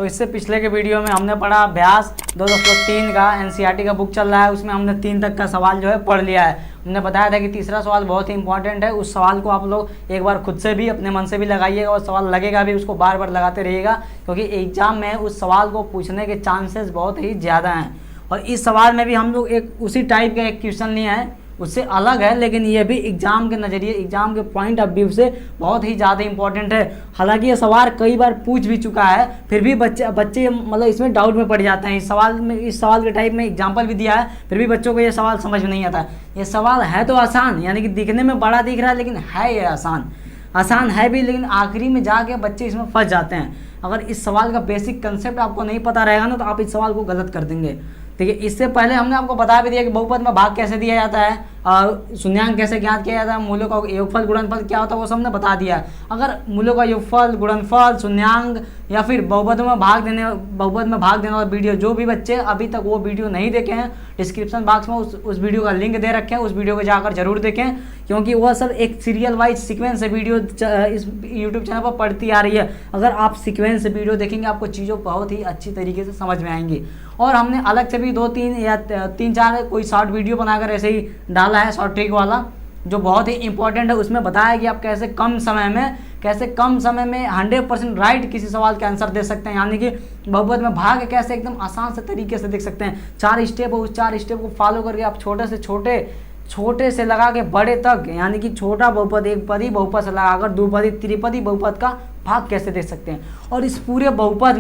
तो इससे पिछले के वीडियो में हमने पढ़ा अभ्यास 2.3 का एनसीईआरटी का बुक चल रहा है, उसमें हमने 3 तक का सवाल जो है पढ़ लिया है। हमने बताया था कि तीसरा सवाल बहुत ही इंपॉर्टेंट है। उस सवाल को आप लोग एक बार खुद से भी अपने मन से भी लगाइएगा और सवाल लगेगा भी, उसको बार बार लगाते रहिएगा, क्योंकि एग्जाम में उस सवाल को पूछने के चांसेस बहुत ही ज़्यादा हैं। और इस सवाल में भी हम लोग एक उसी टाइप का एक क्वेश्चन लिए हैं, उससे अलग है, लेकिन ये भी एग्जाम के नज़रिए, एग्जाम के पॉइंट ऑफ व्यू से बहुत ही ज़्यादा इंपॉर्टेंट है। हालांकि ये सवाल कई बार पूछ भी चुका है, फिर भी बच्चे मतलब इसमें डाउट में पड़ जाते हैं। इस सवाल के टाइप में एग्जाम्पल भी दिया है, फिर भी बच्चों को ये सवाल समझ में नहीं आता। ये सवाल है तो आसान, यानी कि दिखने में बड़ा दिख रहा है, लेकिन है ये आसान है भी, लेकिन आखिरी में जाके बच्चे इसमें फंस जाते हैं। अगर इस सवाल का बेसिक कंसेप्ट आपको नहीं पता रहेगा ना, तो आप इस सवाल को गलत कर देंगे। ठीक है, इससे पहले हमने आपको बता भी दिया कि बहुपद में भाग कैसे दिया जाता है, शून्यांक कैसे ज्ञात किया जाता है, मूलों का योगफल गुणनफल क्या होता है वो सब हमने बता दिया है। अगर मूलों का योगफल गुणनफल शून्यांक या फिर बहुपद में भाग देने वाला वीडियो जो भी बच्चे अभी तक वो वीडियो नहीं देखे हैं, डिस्क्रिप्शन बॉक्स में उस वीडियो का लिंक दे रखे हैं, उस वीडियो को जाकर जरूर देखें, क्योंकि वह सब एक सीरियल वाइज सीक्वेंस से वीडियो इस यूट्यूब चैनल पर पढ़ती आ रही है। अगर आप सीक्वेंस से वीडियो देखेंगे आपको चीज़ों बहुत ही अच्छी तरीके से समझ में आएंगी। और हमने अलग से भी 2-3 या 3-4 कोई शॉर्ट वीडियो बनाकर ऐसे ही डाला है, शॉर्ट ट्रिक वाला, जो बहुत ही इंपॉर्टेंट है। उसमें बताया कि आप कैसे कम समय में 100% राइट किसी सवाल के आंसर दे सकते हैं, यानी कि बहुपद में भाग कैसे एकदम आसान से तरीके से देख सकते हैं। 4 स्टेप हो, उस 4 स्टेप को फॉलो करके आप छोटे से लगा के बड़े तक, यानी कि छोटा बहुपद, एक पदी बहुपद से लगाकर द्विपदी त्रिपदी बहुपद का भाग कैसे देख सकते हैं। और इस पूरे बहुपद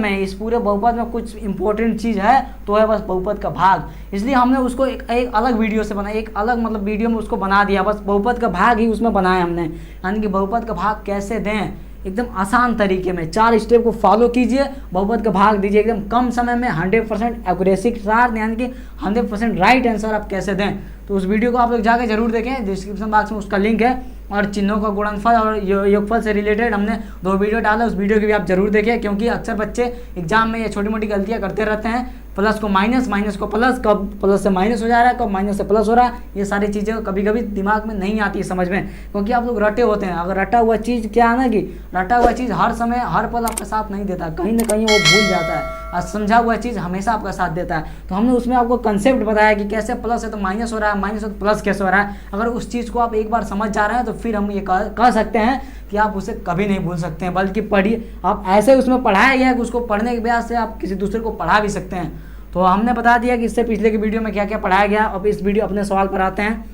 में कुछ इंपॉर्टेंट चीज़ है तो है बस बहुपद का भाग। इसलिए हमने उसको एक अलग वीडियो से बनाया, एक अलग मतलब वीडियो में उसको बना दिया, बस बहुपद का भाग ही उसमें बनाया हमने, यानी कि बहुपद का भाग कैसे दें एकदम आसान तरीके में। 4 स्टेप को फॉलो कीजिए, बहुपद का भाग दीजिए एकदम कम समय में 100% एक्यूरेसी के साथ, यानी कि 100% राइट आंसर आप कैसे दें। तो उस वीडियो को आप लोग जाके जरूर देखें, डिस्क्रिप्शन बॉक्स में उसका लिंक है। और चिन्हों का गुणनफल और योगफल से रिलेटेड हमने 2 वीडियो डाला, उस वीडियो की भी आप जरूर देखें, क्योंकि अक्सर बच्चे एग्जाम में ये छोटी मोटी गलतियां करते रहते हैं। प्लस को माइनस, माइनस को प्लस, कब प्लस से माइनस हो जा रहा है, कब माइनस से प्लस हो रहा है, ये सारी चीज़ें कभी कभी दिमाग में नहीं आती है समझ में, क्योंकि आप लोग रटे होते हैं। अगर रटा हुआ चीज़ क्या है ना, कि रटा हुआ चीज़ हर समय हर पल आपका साथ नहीं देता, कहीं ना कहीं वो भूल जाता है, और समझा हुआ चीज़ हमेशा आपका साथ देता है। तो हमने उसमें आपको कंसेप्ट बताया कि कैसे प्लस है तो माइनस हो रहा है, माइनस है तो प्लस कैसे हो रहा है। अगर उस चीज़ को आप एक बार समझ जा रहे हैं तो फिर हम ये कह सकते हैं कि आप उसे कभी नहीं भूल सकते हैं, बल्कि पढ़िए, आप ऐसे उसमें पढ़ाया गया है कि उसको पढ़ने के बाद से आप किसी दूसरे को पढ़ा भी सकते हैं। तो हमने बता दिया कि इससे पिछले की वीडियो में क्या क्या पढ़ाया गया। अब इस वीडियो अपने सवाल पर आते हैं।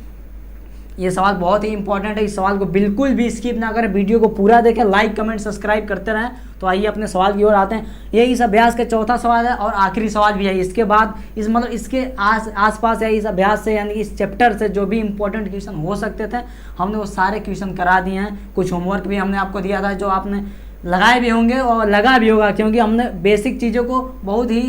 ये सवाल बहुत ही इंपॉर्टेंट है, इस सवाल को बिल्कुल भी स्किप ना करें, वीडियो को पूरा देखें, लाइक कमेंट सब्सक्राइब करते रहें। तो आइए अपने सवाल की ओर आते हैं। ये इस अभ्यास का चौथा सवाल है और आखिरी सवाल भी है। इसके बाद इसके आसपास या इस अभ्यास से, यानी इस चैप्टर से जो भी इंपॉर्टेंट क्वेश्चन हो सकते थे हमने वो सारे क्वेश्चन करा दिए हैं। कुछ होमवर्क भी हमने आपको दिया था जो आपने लगाए भी होंगे और लगा भी होगा, क्योंकि हमने बेसिक चीज़ों को बहुत ही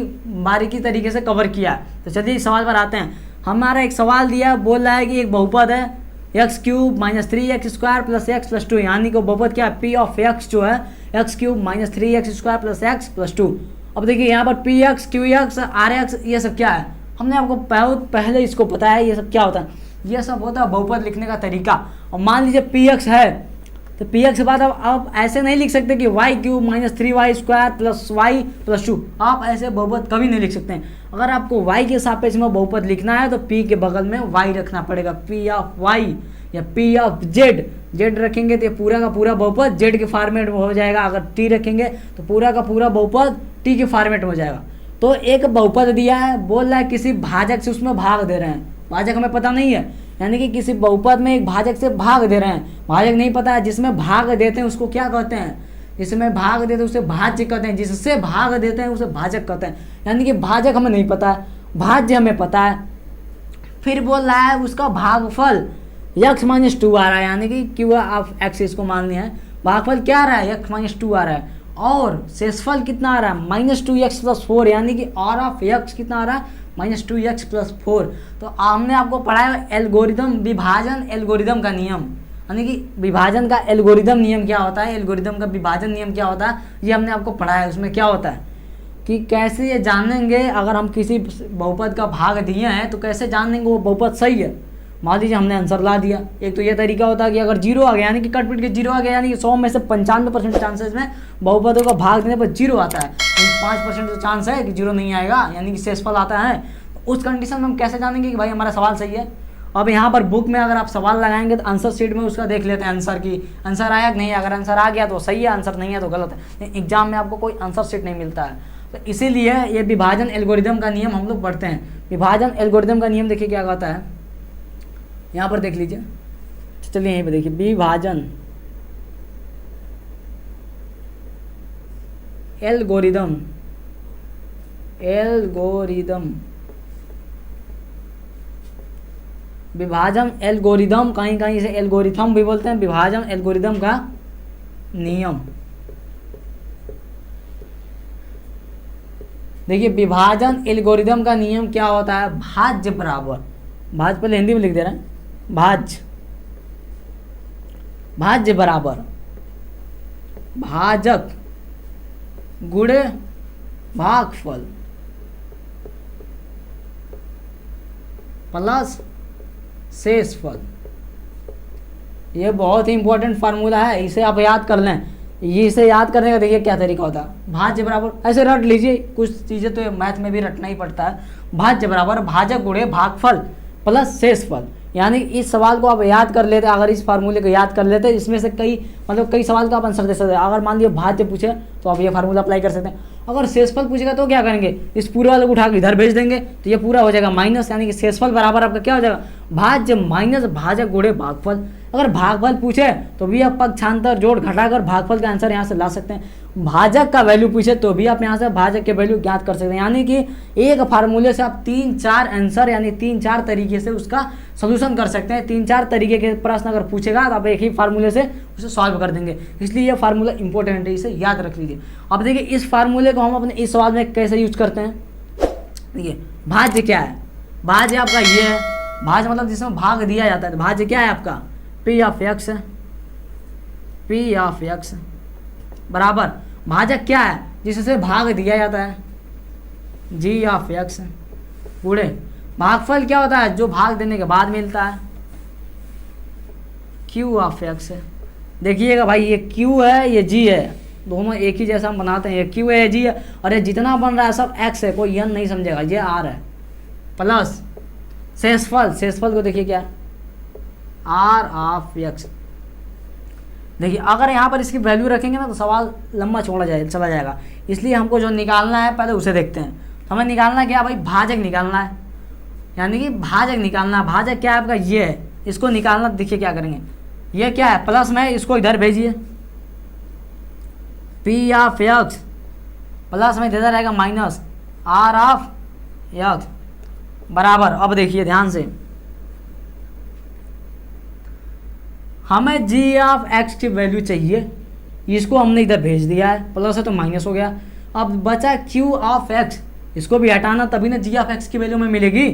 बारीकी तरीके से कवर किया। तो चलिए इस सवाल पर आते हैं। हमारा एक सवाल दिया, बोल रहा है कि एक बहुपद है x³ - 3x² + x + 2, यानी कि बहुपद क्या है, p ऑफ x जो है x³ - 3x² + x + 2। अब देखिए यहाँ पर px, qx, rx ये सब क्या है, हमने आपको पहले इसको पता है ये सब क्या होता है। ये सब होता है बहुपद लिखने का तरीका। और मान लीजिए px है तो px के बाद आप ऐसे नहीं लिख सकते कि y³ - 3y² + y + 2, आप ऐसे बहुपद कभी नहीं लिख सकते हैं। अगर आपको y के सापेक्ष में बहुपद लिखना है तो p के बगल में y रखना पड़ेगा, p ऑफ y या p ऑफ z रखेंगे तो ये पूरा का पूरा बहुपद z के फॉर्मेट में हो जाएगा। अगर t रखेंगे तो पूरा का पूरा बहुपद t के फॉर्मेट में हो जाएगा। तो एक बहुपद दिया है, बोल रहा है किसी भाजक से उसमें भाग दे रहे हैं, भाजक हमें पता नहीं है, यानी कि किसी बहुपद में एक भाजक से भाग दे रहे हैं, भाजक नहीं पता है, जिसमें भाग देते हैं उसको क्या कहते हैं, जिसमें भाग देते हैं उसे भाज्य कहते हैं, जिससे भाग देते हैं उसे भाजक कहते हैं। यानी कि भाजक हमें नहीं पता है, भाज्य हमें पता है। फिर बोल रहा है उसका भागफल x - 2 आ रहा है, यानी कि q ऑफ x इसको मान लिया है, भागफल क्या आ रहा है x - 2 आ रहा है, और शेषफल कितना आ रहा है -2x + 4, यानी कि r ऑफ x कितना आ रहा है -2x + 4। तो हमने आपको पढ़ाया एल्गोरिदम, विभाजन एल्गोरिदम का नियम, यानी कि विभाजन का एल्गोरिदम नियम क्या होता है, एल्गोरिदम का विभाजन नियम क्या होता है, ये हमने आपको पढ़ाया। उसमें क्या होता है कि कैसे ये जानेंगे, अगर हम किसी बहुपद का भाग दिए हैं तो कैसे जानेंगे वो बहुपद सही है, मान लीजिए हमने आंसर ला दिया। एक तो ये तरीका होता है कि अगर जीरो आ गया यानी कि कट पिट के जीरो आ गया, यानी कि 100 में से 95% चांसेस में बहुपदों का भाग देने पर जीरो आता है, 5% तो चांस है कि जीरो नहीं आएगा यानी कि शेषफल आता है। तो उस कंडीशन में हम कैसे जानेंगे कि भाई हमारा सवाल सही है। अब यहाँ पर बुक में अगर आप सवाल लगाएंगे तो आंसर शीट में उसका देख लेते हैं आंसर की, आंसर आया कि नहीं। अगर आंसर आ गया तो सही है, आंसर नहीं है तो गलत है। एग्जाम में आपको कोई आंसर शीट नहीं मिलता है। तो इसीलिए ये विभाजन एल्गोरिदम का नियम हम लोग पढ़ते हैं। विभाजन एल्गोरिदम का नियम देखिए क्या कहता है, यहाँ पर देख लीजिए। चलिए यहीं पर देखिए, विभाजन एल्गोरिदम, एल्गोरिदम, विभाजन एल्गोरिदम, कहीं कहीं इसे एल्गोरिथम भी बोलते हैं। विभाजन एल्गोरिदम का नियम देखिए, विभाजन एल्गोरिदम का नियम क्या होता है, भाज्य बराबर, भाज्य पहले हिंदी में लिख दे रहे हैं, भाज्य, भाज्य बराबर भाजक गुणे भागफल प्लस शेषफल। ये बहुत ही इंपॉर्टेंट फार्मूला है, इसे आप याद कर लें। ये इसे याद करने का देखिए क्या तरीका होता है, भाज्य बराबर ऐसे रट लीजिए, कुछ चीज़ें तो मैथ में भी रटना ही पड़ता है। भाज्य बराबर भाजक गुणे भागफल प्लस शेषफल, यानी इस सवाल को आप याद कर लेते, अगर इस फार्मूले को याद कर लेते, इसमें से कई कई सवाल का आप आंसर दे सकते हैं। अगर मान लीजिए भाज्य पूछे तो आप ये फार्मूला अप्लाई कर सकते हैं। अगर शेषफल पूछेगा तो क्या करेंगे, इस पूरे वाले को उठा के इधर भेज देंगे तो ये पूरा हो जाएगा माइनस, यानी कि शेषफल बराबर आपका क्या हो जाएगा, भाज्य माइनस भाजक गुणे भागफल। अगर भागफल पूछे तो भी आप पक्षांतर जोड़ घटाकर भागफल का आंसर यहाँ से ला सकते हैं। भाजक का वैल्यू पूछे तो भी आप यहाँ से भाजक के वैल्यू ज्ञात कर सकते हैं। यानी कि एक फार्मूले से आप 3-4 आंसर यानी 3-4 तरीके से उसका सोल्यूशन कर सकते हैं। 3-4 तरीके के प्रश्न अगर पूछेगा तो आप एक ही फार्मूले से उसे सॉल्व कर देंगे। इसलिए ये फार्मूला इंपॉर्टेंट है, इसे याद रख लीजिए। अब देखिए इस फार्मूले को हम अपने इस सवाल में कैसे यूज करते हैं। देखिए भाज्य क्या है, भाज्य आपका ये है, भाज्य मतलब जिसमें भाग दिया जाता है। भाज्य क्या है आपका, P of X, P of X बराबर भाजक क्या है, जिससे भाग दिया जाता है, G ऑफ X गुणे भागफल क्या होता है, जो भाग देने के बाद मिलता है, Q ऑफ X। देखिएगा भाई ये Q है ये G है, दोनों एक ही जैसा हम बनाते हैं। ये Q है ये G है, और ये जितना बन रहा है सब X है, कोई N नहीं समझेगा, ये R है। प्लस शेषफल, शेषफल को देखिए क्या, R ऑफ X। देखिए अगर यहाँ पर इसकी वैल्यू रखेंगे ना तो सवाल लंबा चला जाएगा। इसलिए हमको जो निकालना है पहले उसे देखते हैं। तो हमें निकालना क्या भाई, भाजक निकालना है, यानी कि भाजक निकालना है। भाजक क्या है आपका, ये है, इसको निकालना। देखिए क्या करेंगे, ये क्या है प्लस में, इसको इधर भेजिए, P ऑफ X प्लस में इधर रहेगा माइनस R ऑफ X बराबर। अब देखिए ध्यान से, हमें G ऑफ X की वैल्यू चाहिए, इसको हमने इधर भेज दिया है, प्लस है तो माइनस हो गया। अब बचा Q ऑफ X, इसको भी हटाना तभी ना G ऑफ X की वैल्यू में मिलेगी।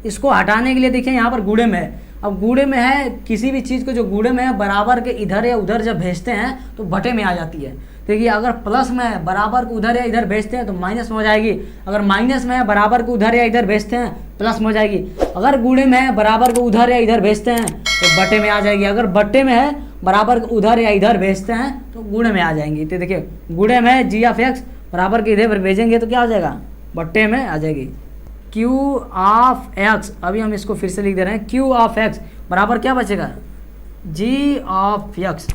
इसको हटाने के लिए देखिए यहाँ पर गुणे में है। अब गुणे में है, किसी भी चीज़ को जो गुणे में है बराबर के इधर या उधर जब भेजते हैं तो बटे में आ जाती है। देखिए अगर प्लस में है बराबर को उधर या इधर भेजते हैं तो माइनस में हो जाएगी। अगर माइनस में है बराबर को उधर या इधर भेजते हैं प्लस में हो जाएगी। अगर गुणे में है बराबर को उधर या इधर भेजते हैं तो बटे में आ जाएगी। अगर बटे में है बराबर को उधर या इधर भेजते हैं तो गुणे में आ जाएंगी। तो देखिए गुणे में G ऑफ X बराबर के इधर भेजेंगे तो क्या हो जाएगा, बट्टे में आ जाएगी। Q ऑफ X, अभी हम इसको फिर से लिख दे रहे हैं, Q ऑफ X बराबर क्या बचेगा, G ऑफ X।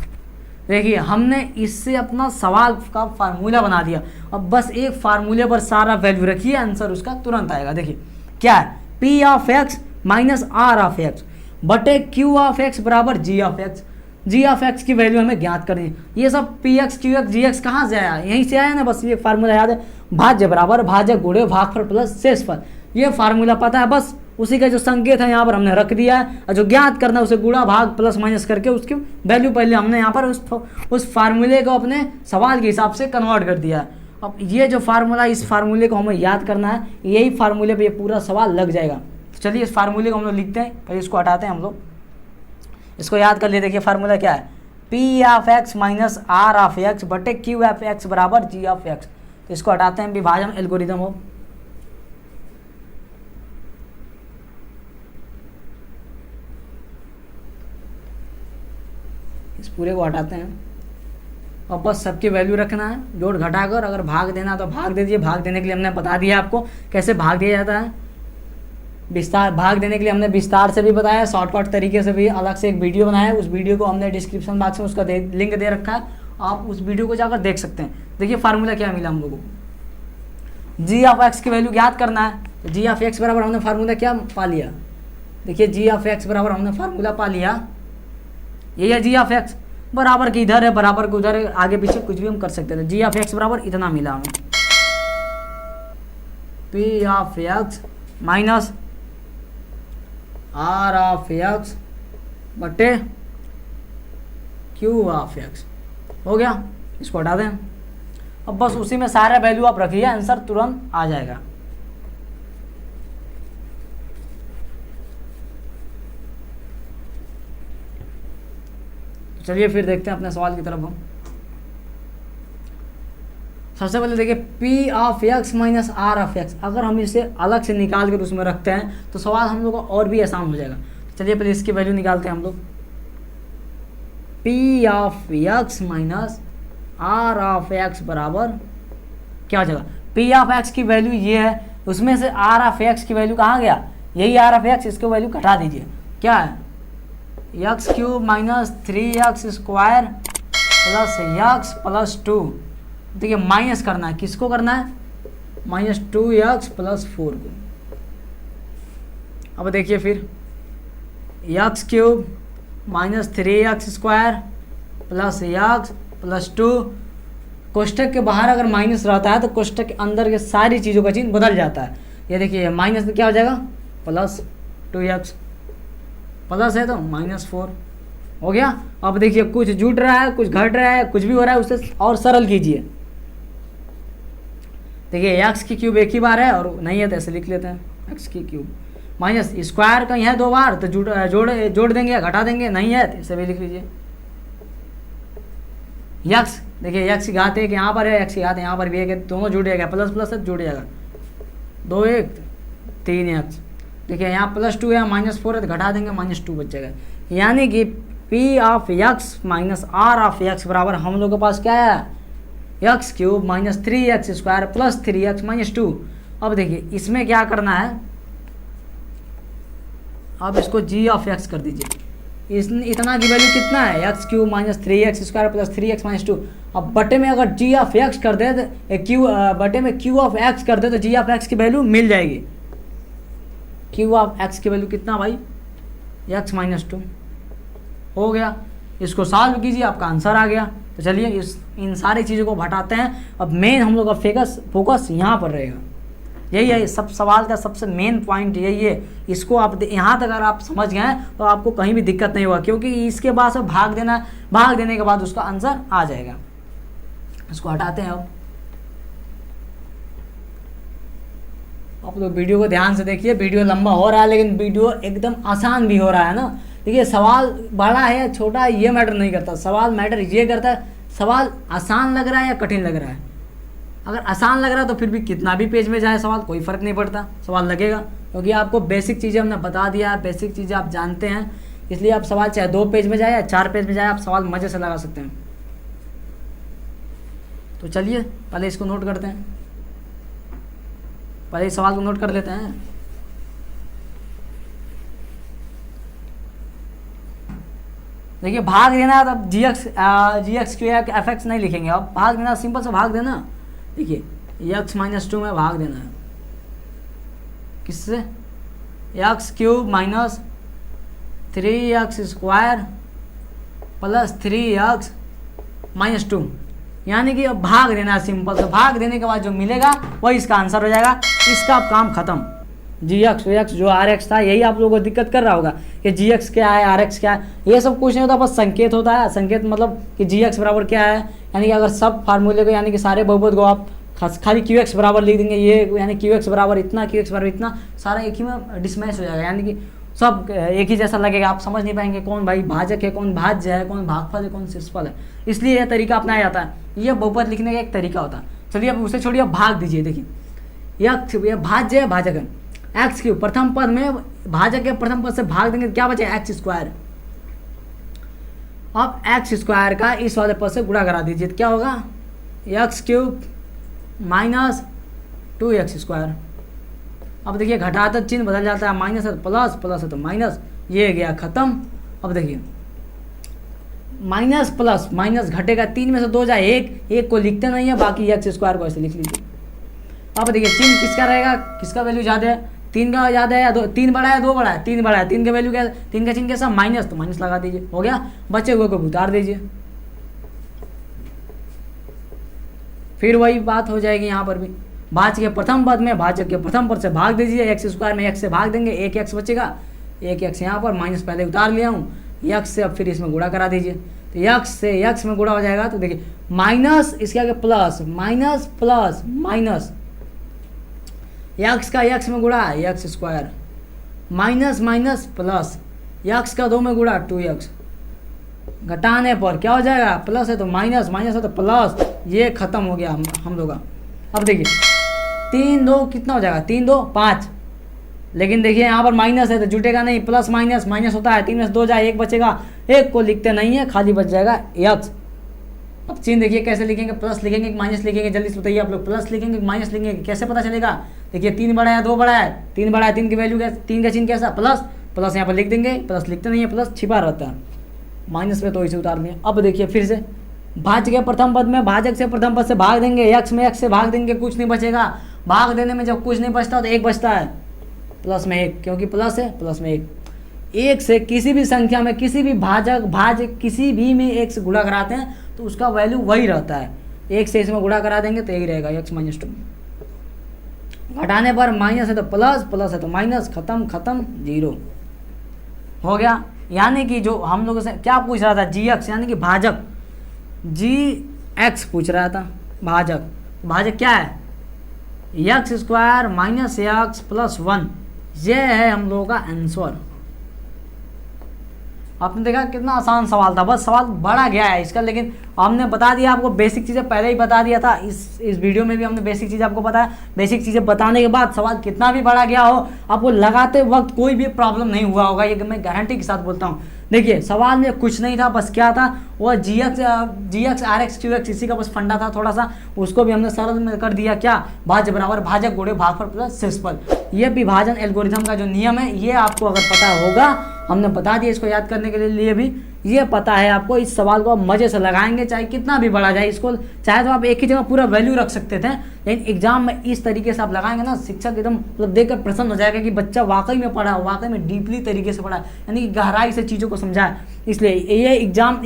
देखिए हमने इससे अपना सवाल का फार्मूला बना दिया। अब बस एक फार्मूले पर सारा वैल्यू रखिए, आंसर उसका तुरंत आएगा। देखिए क्या है, P of X minus R of X बटे Q ऑफ X बराबर G of X। G of X की वैल्यू हमें ज्ञात करनी है। ये सब PX QX GX कहाँ से आया, यहीं से आया ना, बस ये फार्मूला याद है, भाज्य बराबर भाजक गुणे भागफल प्लस शेषफल। ये फार्मूला पता है, बस उसी का जो संकेत है यहाँ पर हमने रख दिया है, और जो ज्ञात करना है उसे गुणा भाग प्लस माइनस करके उसकी वैल्यू पहले हमने यहाँ पर उस फार्मूले को अपने सवाल के हिसाब से कन्वर्ट कर दिया है। अब ये जो फार्मूला, इस फार्मूले को हमें याद करना है, यही फार्मूले पर ये पूरा सवाल लग जाएगा। तो चलिए इस फार्मूले को हम लोग लिखते हैं, पहले इसको हटाते हैं हम लोग, इसको याद कर लिए। देखिए फार्मूला क्या है, P of X minus R of X बटे Q ऑफ X बराबर G ऑफ X। तो इसको हटाते हैं, विभाजन एल्गोरिदम हो। इस पूरे को हटाते हैं और बस सबकी वैल्यू रखना है, जोड़ घटाकर। अगर भाग देना तो भाग दे दीजिए। भाग देने के लिए हमने बता दिया आपको कैसे भाग दिया जाता है। विस्तार भाग देने के लिए हमने विस्तार से भी बताया, शॉर्टकट तरीके से भी अलग से एक वीडियो बनाया है। उस वीडियो को हमने डिस्क्रिप्शन बॉक्स में उसका लिंक दे रखा है, आप उस वीडियो को जाकर देख सकते हैं। देखिए फार्मूला क्या मिला हम लोगों को, जी ऑफ एक्स की वैल्यू ज्ञात करना है। तो जी ऑफ एक्स बराबर हमने फार्मूला क्या पा लिया, देखिए जी ऑफ एक्स बराबर हमने फार्मूला पा लिया, ये है जी ऑफ एक्स। बराबर की इधर है, बराबर को उधर है, आगे पीछे कुछ भी हम कर सकते थे। जी ऑफ एक्स बराबर इतना मिला हमें, P of X minus R of X बटे क्यू ऑफ एक्स हो गया। इसको हटा दें। अब बस उसी में सारा वैल्यू आप रखिए, आंसर तुरंत आ जाएगा। चलिए फिर देखते हैं अपने सवाल की तरफ हम। सबसे पहले देखिए P of X minus R of X, अगर हम इसे अलग से निकाल कर उसमें रखते हैं तो सवाल हम लोग का और भी आसान हो जाएगा। तो चलिए पहले इसकी वैल्यू निकालते हैं हम लोग। P of X minus R of X बराबर क्या हो जाएगा, पी ऑफ एक्स की वैल्यू ये है, उसमें से आर ऑफ एक्स की वैल्यू कहाँ गया, यही आर ऑफ एक्स, इसको वैल्यू घटा दीजिए। क्या है, X cube minus 3x square plus X plus 2। देखिए माइनस करना है, किसको करना है, माइनस 2x प्लस 4 को। अब देखिए फिर x cube minus 3x square plus X plus 2, कोष्टक के बाहर अगर माइनस रहता है तो कोष्टक के अंदर के सारी चीज़ों का चिन्ह बदल जाता है। ये देखिए माइनस क्या हो जाएगा, प्लस 2x, प्लस है तो माइनस 4 हो गया। अब देखिए कुछ जुट रहा है, कुछ घट रहा है, कुछ भी हो रहा है, उसे और सरल कीजिए। देखिए एक्स की क्यूब एक ही बार है और नहीं है तो ऐसे लिख लेते हैं एक्स की क्यूब माइनस स्क्वायर कहीं है 2 बार तो जोड़ देंगे या घटा देंगे, नहीं है तो इसे भी लिख लीजिए। एक्स देखिए एक्स की घात एक यहाँ पर है, एक्स की घात यहाँ पर भी है, दोनों जुड़ जाएगा, प्लस प्लस है जुड़ जाएगा, 2 1 3x। देखिए यहाँ प्लस 2 है, माइनस 4 है तो घटा देंगे, माइनस 2 बच जाएगा। यानी कि P of X minus R of X बराबर हम लोग के पास क्या है, X cube minus 3x square plus 3x minus 2। अब देखिए इसमें क्या करना है, अब इसको जी ऑफ एक्स कर दीजिए। इतना की वैल्यू कितना है, X cube minus 3x square plus 3x minus 2। अब बटे में अगर जी ऑफ एक्स कर दे तो बटे में क्यू ऑफ एक्स कर दे तो जी ऑफ एक्स की वैल्यू मिल जाएगी। क्यू ऑफ एक्स की वैल्यू कितना भाई, एक्स माइनस 2 हो गया। इसको सॉल्व कीजिए, आपका आंसर आ गया। तो चलिए इन सारी चीज़ों को हटाते हैं। अब मेन हम लोग का फोकस यहाँ पर रहेगा, यही है सब सवाल का सबसे मेन पॉइंट यही है। इसको आप यहाँ तक अगर आप समझ गए तो आपको कहीं भी दिक्कत नहीं होगा, क्योंकि इसके बाद से भाग देने के बाद उसका आंसर आ जाएगा। इसको हटाते हैं। अब आप लोग वीडियो को ध्यान से देखिए, वीडियो लंबा हो रहा है लेकिन वीडियो एकदम आसान भी हो रहा है ना। देखिए सवाल बड़ा है या छोटा है ये मैटर नहीं करता, सवाल मैटर ये करता है सवाल आसान लग रहा है या कठिन लग रहा है। अगर आसान लग रहा है तो फिर भी कितना भी पेज में जाए सवाल कोई फ़र्क नहीं पड़ता, सवाल लगेगा, क्योंकि आपको बेसिक चीज़ें हमने बता दिया है, बेसिक चीज़ें आप जानते हैं। इसलिए आप सवाल चाहे 2 पेज में जाए या 4 पेज में जाए, आप सवाल मज़े से लगा सकते हैं। तो चलिए पहले इसको नोट करते हैं, पहले इस सवाल को नोट कर लेते हैं। देखिए भाग देना, तब जी एक्स क्यू एफ एक्स नहीं लिखेंगे, अब भाग देना, सिंपल से भाग देना। देखिए एक्स माइनस 2 में भाग देना है, किससे, x cube minus 3x square plus 3x minus 2, यानी कि अब भाग देना है सिंपल से। भाग देने के बाद जो मिलेगा वही इसका आंसर हो जाएगा। इसका अब काम खत्म। जी एक्स जो आर एक्स था यही आप लोगों को दिक्कत कर रहा होगा कि जी एक्स क्या है, आर एक्स क्या है, ये सब कुछ नहीं होता, बस संकेत होता है। संकेत मतलब कि जी एक्स बराबर क्या है, यानी कि अगर सब फार्मूले को यानी कि सारे बहुपद को आप खाली क्यू एक्स बराबर लिख देंगे, ये यानी क्यू एक्स बराबर इतना, क्यू एक्स बराबर इतना, सारा एक ही में डिसमैच हो जाएगा, यानी कि सब एक ही जैसा लगेगा। आप समझ नहीं पाएंगे कौन भाई भाजक है, कौन भाज्य है, कौन भागफल है, कौन शेषफल है। इसलिए यह तरीका अपनाया जाता है, ये बहुपद लिखने का एक तरीका होता है। चलिए अब उसे छोड़िए, भाग दीजिए। देखिए यह भाज्य है, भाजक है, एक्स क्यूब प्रथम पद में भाजक के प्रथम पद से भाग देंगे तो क्या बचेगा, एक्स स्क्वायर। अब एक्स स्क्वायर का इस वाले पद से गुणा करा दीजिए, तो क्या होगा x cube minus 2x square. अब देखिए घटाता चिन्ह बदल जाता है, माइनस है तो प्लस, प्लस है तो माइनस, ये गया खत्म। अब देखिए माइनस प्लस माइनस घटेगा, 3 में से 2 जाए 1, 1 को लिखते नहीं है, बाकी एक्स स्क्वायर को ऐसे लिख लीजिए। अब देखिए चिन्ह किसका रहेगा, किसका वैल्यू ज़्यादा है, 3 का ज़्यादा है या 3 बड़ा है 2 बड़ा है, 3 बड़ा है, 3 का वैल्यू क्या, 3 का चिन्ह कैसा माइनस, तो माइनस लगा दीजिए, हो गया। बचे हुए को उतार दीजिए, फिर वही बात हो जाएगी यहाँ पर भी। भाज्य के प्रथम पद में भाजक के प्रथम पद से भाग दीजिए, एक्स स्क्वायर में एक्स से भाग देंगे, एक एक्स बचेगा, एक एक्स यहाँ पर, माइनस पहले उतार लिया हूँ, एक्स से अब फिर इसमें गुणा करा दीजिए, तो एक्स से एक्स में गुणा हो जाएगा, तो देखिए माइनस इसके आगे plus, minus plus minus, x का एक्स में गुणा x square, minus minus plus, x का 2 में गुणा 2x, घटाने पर क्या हो जाएगा, प्लस है तो माइनस, माइनस है तो प्लस, ये खत्म हो गया हम लोग का। अब देखिए 3 2 कितना हो जाएगा, 3 2 5, लेकिन देखिए यहाँ पर माइनस है तो जुटेगा नहीं, प्लस माइनस माइनस होता है, 3 में से 2 जाए 1 बचेगा, 1 को लिखते नहीं है, खाली बच जाएगा x। अब चिन्ह देखिए कैसे लिखेंगे, प्लस लिखेंगे कि माइनस लिखेंगे, जल्दी से बताइए आप लोग, प्लस लिखेंगे कि माइनस लिखेंगे, कैसे पता चलेगा। देखिए 3 बड़ा है 2 बड़ा है, 3 बड़ा है, 3 की वैल्यू क्या, 3 का चिन्ह कैसा प्लस, प्लस यहाँ पर लिख देंगे, प्लस लिखते नहीं है, प्लस छिपा रहता है, माइनस में तो इसे उतार दिया। अब देखिए फिर से भाज्य के प्रथम पद में भाजक से प्रथम पद से भाग देंगे, एक्स में एक्स से भाग देंगे, कुछ नहीं बचेगा, भाग देने में जब कुछ नहीं बचता तो 1 बचता है, प्लस में 1, क्योंकि प्लस है, प्लस में 1 से किसी भी संख्या में किसी भी भाज्य किसी भी में 1 से गुणा कराते हैं तो उसका वैल्यू वही रहता है, 1 से इसमें गुणा करा देंगे तो यही रहेगा x माइनस 2, घटाने पर माइनस है तो प्लस, प्लस है तो माइनस, खत्म खत्म 0 हो गया। यानी कि जो हम लोगों से क्या पूछ रहा था, gx यानी कि भाजक, gx पूछ रहा था, भाजक, भाजक क्या है, x square minus x plus 1, ये है हम लोगों का आंसर। आपने देखा कितना आसान सवाल था, बस सवाल बढ़ा गया है इसका, लेकिन हमने बता दिया आपको, बेसिक चीज़ें पहले ही बता दिया था, इस वीडियो में भी हमने बेसिक चीज़ें आपको बताया। बेसिक चीज़ें बताने के बाद सवाल कितना भी बढ़ा गया हो, आपको लगाते वक्त कोई भी प्रॉब्लम नहीं हुआ होगा, ये मैं गारंटी के साथ बोलता हूँ। देखिए सवाल में कुछ नहीं था, बस क्या था वो G X R X Q X, इसी का बस फंडा था थोड़ा सा, उसको भी हमने सरल में कर दिया, क्या भाज्य बराबर भाजक गुणे भागफल प्लस शेषफल। ये विभाजन एल्गोरिथम का जो नियम है ये आपको अगर पता होगा, हमने बता दिया इसको याद करने के लिए भी ये पता है आपको, इस सवाल को आप मजे से लगाएंगे, चाहे कितना भी बड़ा जाए, इसको चाहे तो आप एक ही जगह पूरा वैल्यू रख सकते थे, लेकिन एग्जाम में इस तरीके से आप लगाएंगे ना, शिक्षक एकदम मतलब देखकर प्रसन्न हो जाएगा कि बच्चा वाकई में पढ़ा, वाकई में डीपली तरीके से पढ़ा, यानी कि गहराई से चीज़ों को समझा है। इसलिए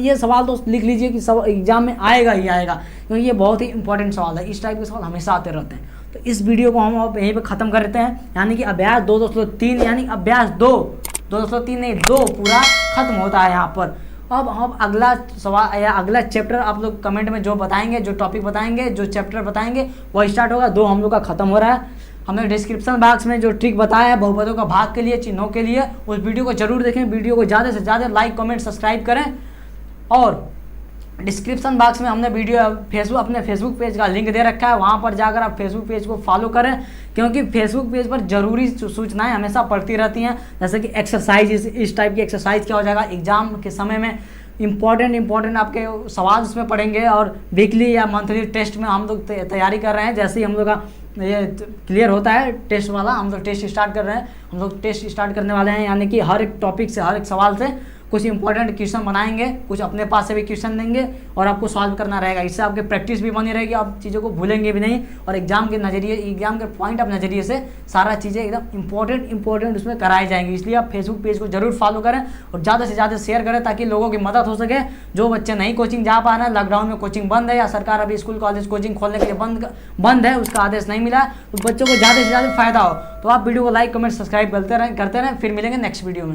ये सवाल तो लिख लीजिए कि एग्जाम में आएगा ही आएगा, क्योंकि ये बहुत ही इंपॉर्टेंट सवाल है, इस टाइप के सवाल हमेशा आते रहते हैं। तो इस वीडियो को हम अब यहीं पर ख़त्म कर देते हैं, यानी कि अभ्यास 2.3 यानी अभ्यास 2.3 नहीं 2 पूरा खत्म होता है यहाँ पर। अब हम अगला सवाल या अगला चैप्टर आप लोग कमेंट में जो बताएंगे, जो टॉपिक बताएंगे, जो चैप्टर बताएंगे वो स्टार्ट होगा, 2 हम लोग का खत्म हो रहा है। हमने डिस्क्रिप्शन बॉक्स में जो ट्रिक बताया है बहुपदों का भाग के लिए, चिन्हों के लिए, उस वीडियो को जरूर देखें, वीडियो को ज़्यादा से ज़्यादा लाइक कमेंट सब्सक्राइब करें। और डिस्क्रिप्शन बॉक्स में हमने अपने फेसबुक पेज का लिंक दे रखा है, वहाँ पर जाकर आप फेसबुक पेज को फॉलो करें, क्योंकि फेसबुक पेज पर जरूरी सूचनाएं हमेशा पड़ती रहती हैं, जैसे कि एक्सरसाइज, इस टाइप की एक्सरसाइज क्या हो जाएगा एग्जाम के समय में, इंपॉर्टेंट आपके सवाल उसमें पढ़ेंगे, और वीकली या मंथली टेस्ट में हम लोग तैयारी कर रहे हैं। जैसे ही हम लोग का ये क्लियर होता है टेस्ट वाला, हम लोग टेस्ट स्टार्ट कर रहे हैं, हम लोग टेस्ट स्टार्ट करने वाले हैं, यानी कि हर एक टॉपिक से, हर एक सवाल से कुछ इंपॉर्टेंट क्वेश्चन बनाएंगे, कुछ अपने पास से भी क्वेश्चन देंगे और आपको सॉल्व करना रहेगा। इससे आपकी प्रैक्टिस भी बनी रहेगी, आप चीज़ों को भूलेंगे भी नहीं, और एग्जाम के पॉइंट ऑफ नज़रिए से सारा चीज़ें एकदम इंपॉर्टेंट उसमें कराई जाएंगी। इसलिए आप फेसबुक पेज को जरूर फॉलो करें और ज़्यादा से ज़्यादा शेयर करें, ताकि लोगों की मदद हो सके। जो बच्चे नहीं कोचिंग जा पा रहे हैं, लॉकडाउन में कोचिंग बंद है या सरकार अभी स्कूल कॉलेज कोचिंग खोलने के लिए बंद है, उसका आदेश नहीं मिला, तो बच्चों को ज़्यादा से ज़्यादा फायदा हो, तो आप वीडियो को लाइक कमेंट सब्सक्राइब करते रहें। फिर मिलेंगे नेक्स्ट वीडियो में।